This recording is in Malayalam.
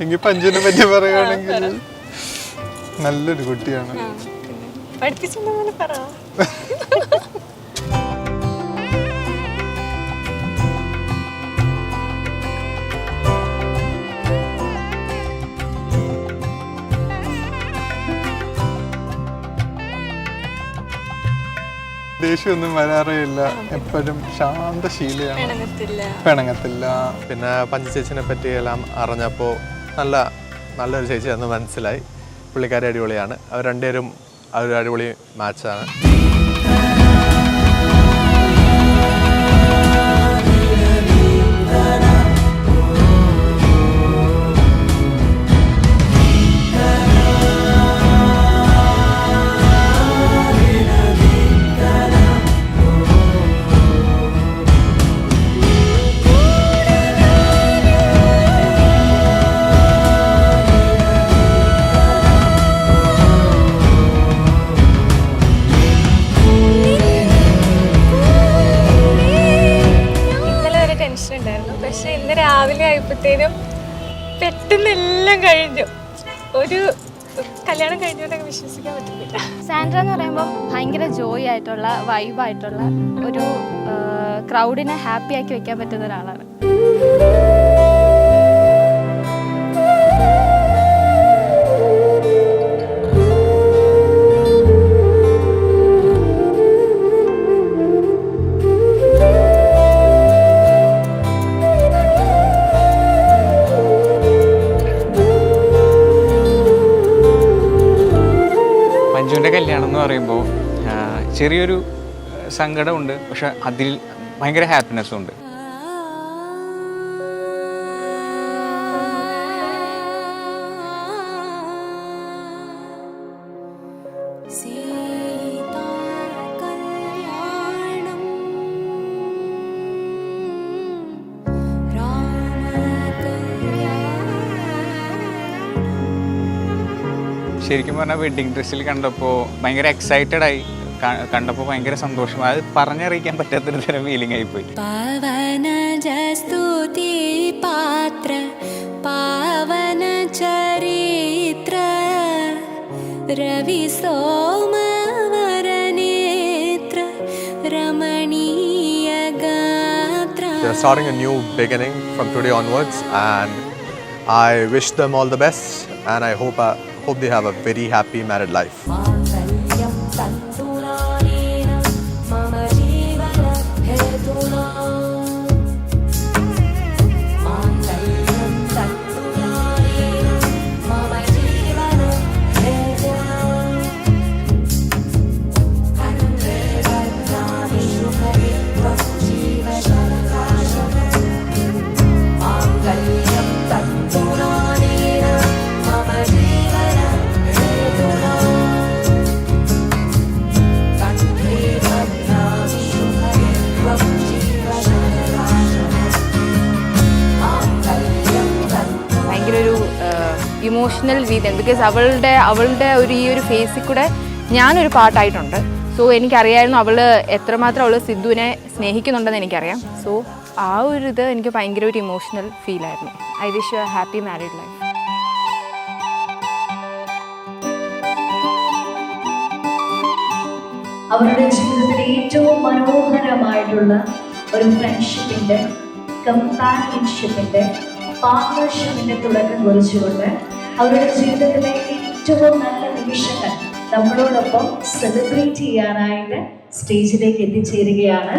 എങ്കിൽ പഞ്ചുവിനെ പറ്റി പറയുകയാണെങ്കിൽ നല്ലൊരു കുട്ടിയാണ്. ദേഷ്യമൊന്നും വരാറേയില്ല, എപ്പോഴും ശാന്തശീലയാണ്, പിണങ്ങത്തില്ല. പിന്നെ പഞ്ചു ചേച്ചിനെ പറ്റി എല്ലാം അറിഞ്ഞപ്പോൾ നല്ലൊരു ചേച്ചിയാണെന്ന് മനസ്സിലായി. പുള്ളിക്കാരി അടിപൊളിയാണ്. അവർ രണ്ടുപേരും ഒരു അടിപൊളി മാച്ചാണ്. പക്ഷെ ഇന്ന് രാവിലെ ആയപ്പോഴത്തേനും പെട്ടെന്ന് എല്ലാം കഴിഞ്ഞു. ഒരു കല്യാണം കഴിഞ്ഞോണ്ടൊക്കെ വിശ്വസിക്കാൻ പറ്റുന്നില്ല. സാൻഡ്ര എന്ന് പറയുമ്പോൾ ഭയങ്കര ജോയ് ആയിട്ടുള്ള വൈബായിട്ടുള്ള ഒരു ക്രൗഡിനെ ഹാപ്പി ആക്കി വെക്കാൻ പറ്റുന്ന ഒരാളാണ്. മഞ്ജുവിൻ്റെ കല്യാണം എന്ന് പറയുമ്പോൾ ചെറിയൊരു സങ്കടമുണ്ട്, പക്ഷെ അതിൽ ഭയങ്കര ഹാപ്പിനെസ്സും ഉണ്ട്. ശരിക്കും പറഞ്ഞാൽ വെഡ്ഡിങ് ഡ്രസ്സിൽ കണ്ടപ്പോൾ ഭയങ്കര എക്സൈറ്റഡായി, കണ്ടപ്പോൾ ഭയങ്കര സന്തോഷം. അത് പറഞ്ഞറിയിക്കാൻ പറ്റാത്തൊരു തരം ഫീലിംഗ് ആയിപ്പോയി. പാവന ജസ്തുതി പാത്ര പാവന ചരിത്ര രവി സോമവര നേത്ര രമണീയ ഗാത്ര. They are starting a new beginning from today onwards, and I wish them all the best, and I hope they have a very happy married life. Emotional വീതം, ബിക്കോസ് അവളുടെ ഈ ഒരു ഫേസിൽ കൂടെ ഞാനൊരു പാർട്ടായിട്ടുണ്ട്. സോ എനിക്കറിയായിരുന്നു എത്രമാത്രം അവൾ സിദ്ധുവിനെ സ്നേഹിക്കുന്നുണ്ടെന്ന് എനിക്കറിയാം. സോ ആ ഒരു ഇത് എനിക്ക് ഭയങ്കര ഒരു ഇമോഷണൽ ഫീലായിരുന്നു. I wish you a happy married life. അവരുടെ ജീവിതത്തിലെ ഏറ്റവും മനോഹരമായിട്ടുള്ള ഒരു ഫ്രണ്ട്ഷിപ്പിൻ്റെ, കമ്പാനിയൻഷിപ്പിൻ്റെ, പാർട്ണർഷിപ്പിൻ്റെ തുടക്കം കുറിച്ചുകൊണ്ട് അവരുടെ ജീവിതത്തിലെ ഏറ്റവും നല്ല നിമിഷങ്ങൾ നമ്മളോടൊപ്പം സെലിബ്രേറ്റ് ചെയ്യാനായിട്ട് സ്റ്റേജിലേക്ക് എത്തിച്ചേരുകയാണ്.